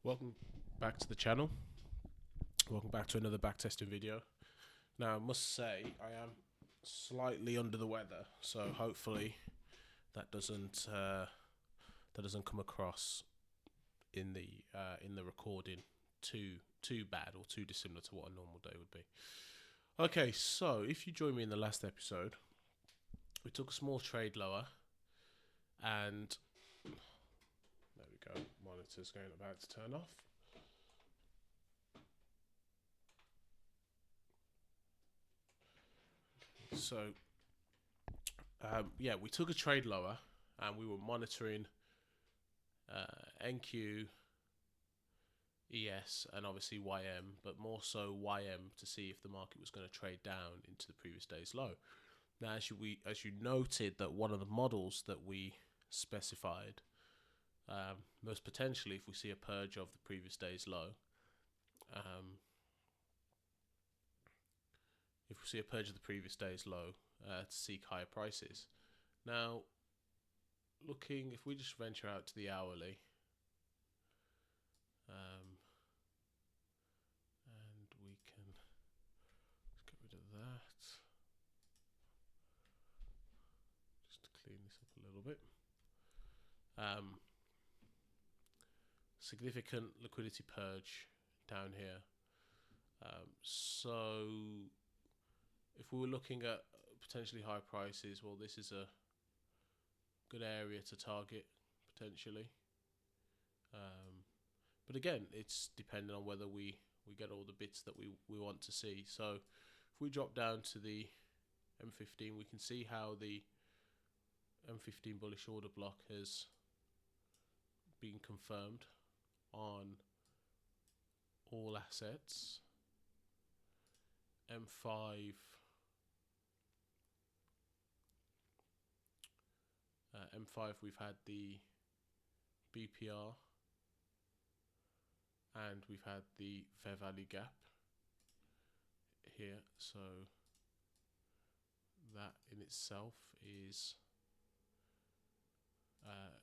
Welcome back to the channel. Welcome back to another backtesting video. Now, I must say I am slightly under the weather, so hopefully that doesn't come across in the recording too bad or too dissimilar to what a normal day would be. Okay, so if you joined me in the last episode, we took a small trade lower, and there we go. Monitor's about to turn off. So, yeah, we took a trade lower, and we were monitoring NQ, ES, and obviously YM, but more so YM to see if the market was going to trade down into the previous day's low. Now, as you noted, that one of the models that we specified, most potentially, if we see a purge of the previous day's low, to seek higher prices. Now, if we just venture out to the hourly, and we can get rid of that, just to clean this up a little bit. Significant liquidity purge down here. So if we were looking at potentially high prices, well, this is a good area to target potentially. But again, it's dependent on whether we get all the bits that we want to see. So if we drop down to the M15, we can see how the M15 bullish order block has been confirmed on all assets. M5, we've had the BPR, and we've had the fair value gap here, so that in itself is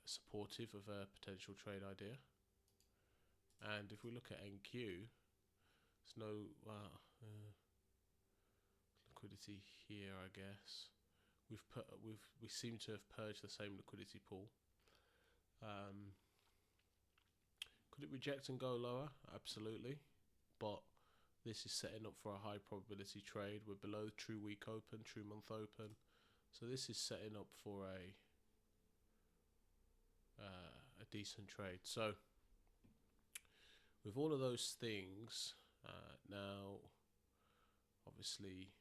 supportive of a potential trade idea. And if we look at NQ, there's no liquidity here, I guess. We seem to have purged the same liquidity pool. Could it reject and go lower? Absolutely, but this is setting up for a high probability trade. We're below true week open, true month open, so this is setting up for a decent trade. So with all of those things, now obviously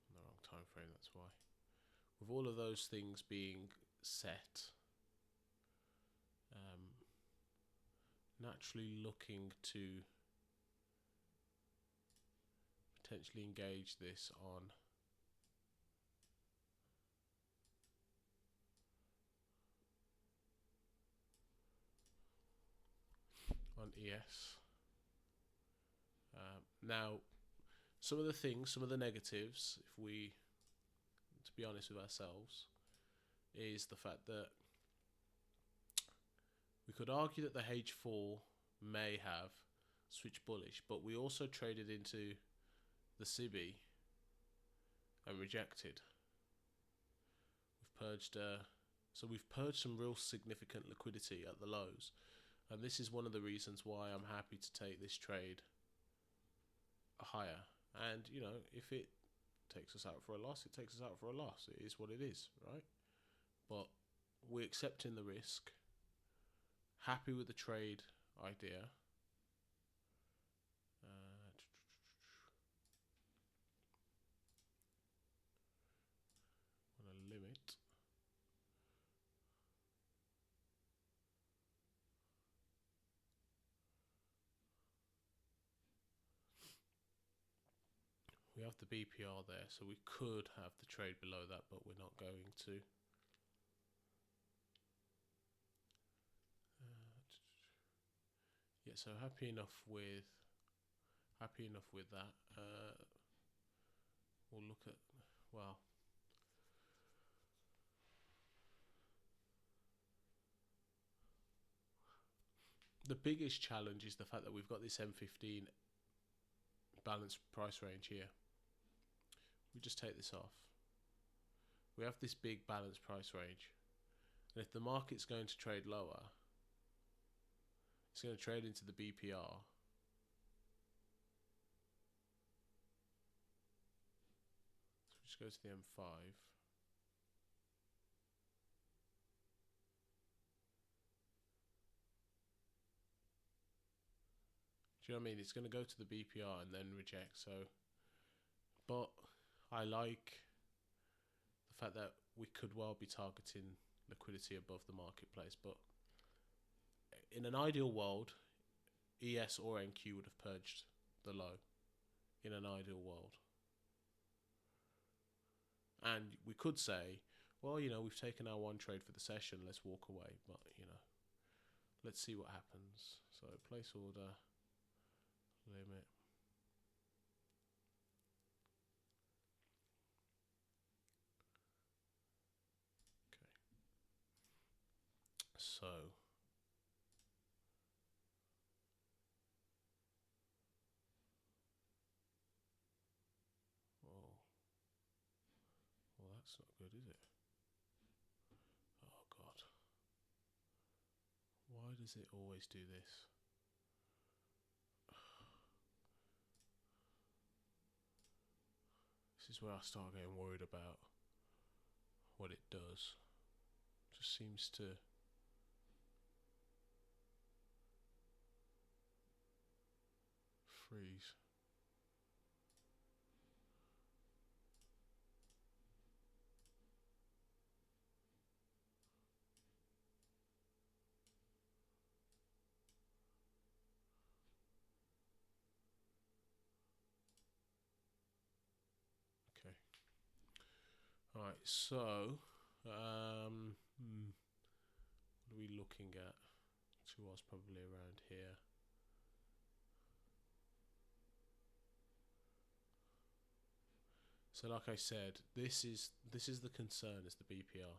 the wrong time frame, that's why. With all of those things being set, naturally looking to potentially engage this on ES. Now, some of the negatives, if we, to be honest with ourselves, is the fact that we could argue that the H4 may have switched bullish, but we also traded into the CB and rejected. We've purged some real significant liquidity at the lows, and this is one of the reasons why I'm happy to take this trade higher. And if it takes us out for a loss, it takes us out for a loss. It is what it is, right? But we're accepting the risk, happy with the trade idea. On a limit. We have the BPR there, so we could have the trade below that, but we're not going to. Yeah, so happy enough with that. We'll look at, well, the biggest challenge is the fact that we've got this M15 balanced price range here. We just take this off. We have this big balanced price range, and if the market's going to trade lower, it's going to trade into the BPR. So we just go to the M5. Do you know what I mean? It's going to go to the BPR and then reject. So, but I like the fact that we could well be targeting liquidity above the marketplace. But in an ideal world, ES or NQ would have purged the low. In an ideal world. And we could say, well, you know, we've taken our one trade for the session, let's walk away. But, you know, let's see what happens. So place order, limit. Okay. So well, that's not good, is it? Oh God. Why does it always do this? This is where I start getting worried about what it does. Just seems to freeze. Okay. Alright, so what are we looking at? To us probably around here. So like I said, this is the concern, is the BPR.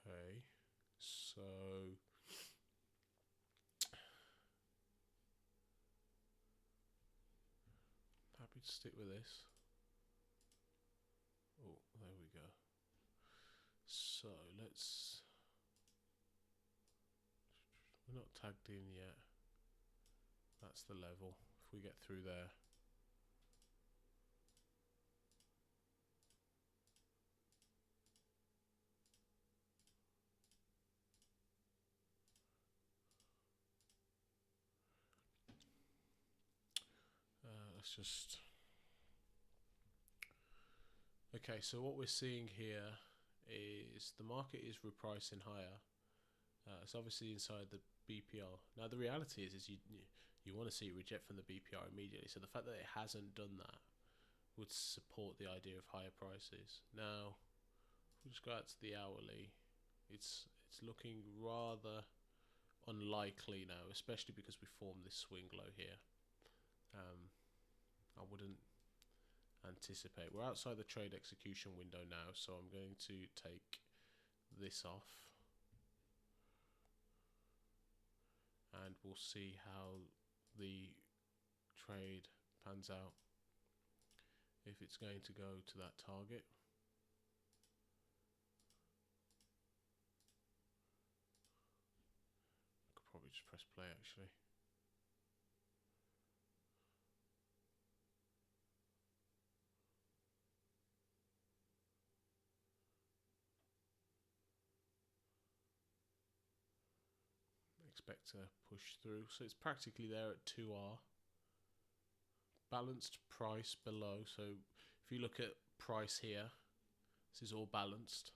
Okay, so happy to stick with this. Oh, there we go. So let's, we're not tagged in yet. That's the level. If we get through there. Let's just, okay, so what we're seeing here is the market is repricing higher. It's obviously inside the BPR. Now the reality is you want to see it reject from the BPR immediately. So the fact that it hasn't done that would support the idea of higher prices. Now, if we just go out to the hourly, it's looking rather unlikely now, especially because we formed this swing low here. I wouldn't anticipate. We're outside the trade execution window now, so I'm going to take this off. And we'll see how the trade pans out, if it's going to go to that target. I could probably just press play actually. Expect to push through. So it's practically there at 2R. Balanced price below. So if you look at price here, this is all balanced.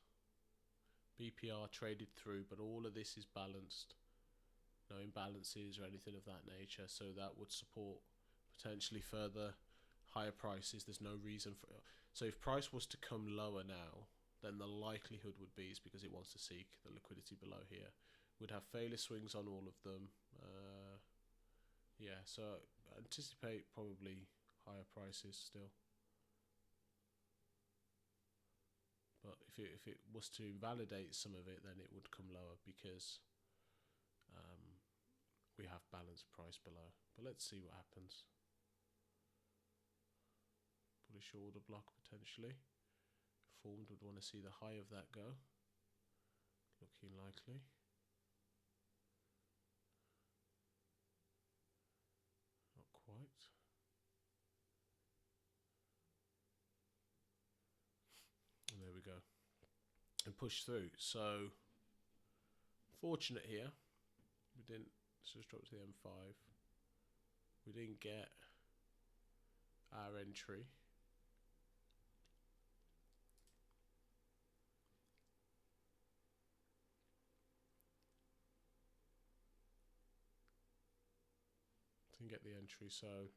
BPR traded through, but all of this is balanced. No imbalances or anything of that nature. So that would support potentially further higher prices. There's no reason for it. So if price was to come lower now, then the likelihood would be is because it wants to seek the liquidity below here, We'd have failure swings on all of them. Yeah, so anticipate probably higher prices still. But if it was to invalidate some of it, then it would come lower because we have balanced price below. But let's see what happens. Bullish order block potentially formed. Would want to see the high of that go. Looking likely. Not quite. And there we go. And push through. So fortunate here. We didn't. Let's just drop to the M5. We didn't get our entry. Didn't get the entry, so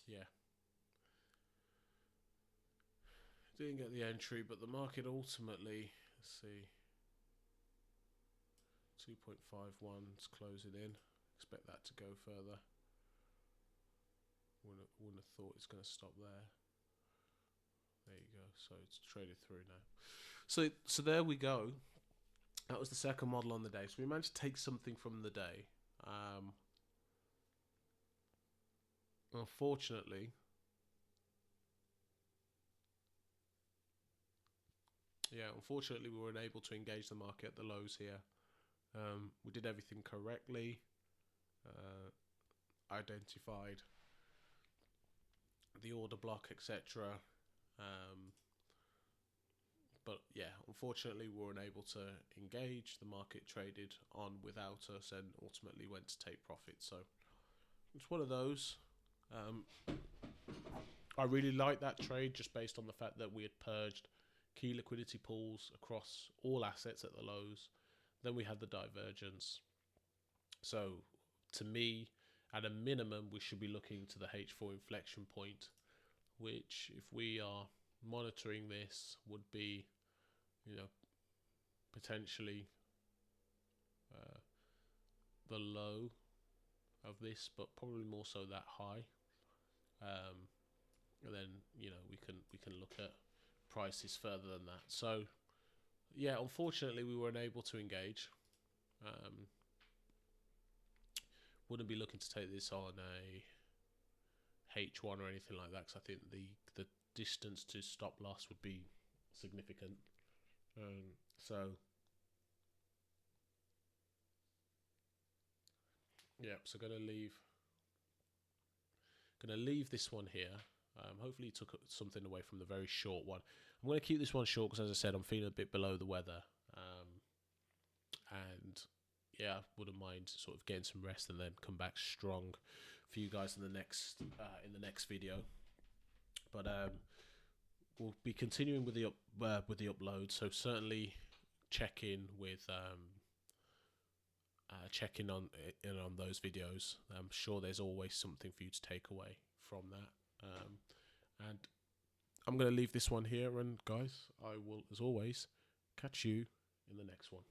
yeah, didn't get the entry, but the market ultimately, let's see, 2.51 is closing in. Expect that to go further. Wouldn't have thought it's going to stop there. There you go. So it's traded through now. So there we go. That was the second model on the day. So we managed to take something from the day. Unfortunately, we were unable to engage the market at the lows here. We did everything correctly. Identified the order block, etc. But yeah, unfortunately, we were unable to engage. The market traded on without us and ultimately went to take profit. So it's one of those. I really like that trade just based on the fact that we had purged key liquidity pools across all assets at the lows. Then we had the divergence. So to me, at a minimum, we should be looking to the H4 inflection point, which, if we are monitoring this, would be, potentially the low of this, but probably more so that high. And then we can look at prices further than that. So yeah, unfortunately, we weren't able to engage. Wouldn't be looking to take this on a H1 or anything like that, because I think the distance to stop loss would be significant. So gonna leave this one here. Hopefully you took something away from the very short one. I'm going to keep this one short because, as I said, I'm feeling a bit below the weather. And yeah, wouldn't mind sort of getting some rest and then come back strong for you guys in the next video. But we'll be continuing with the upload. So certainly check in with checking on those videos. I'm sure there's always something for you to take away from that. And I'm going to leave this one here, and guys, I will, as always, catch you in the next one.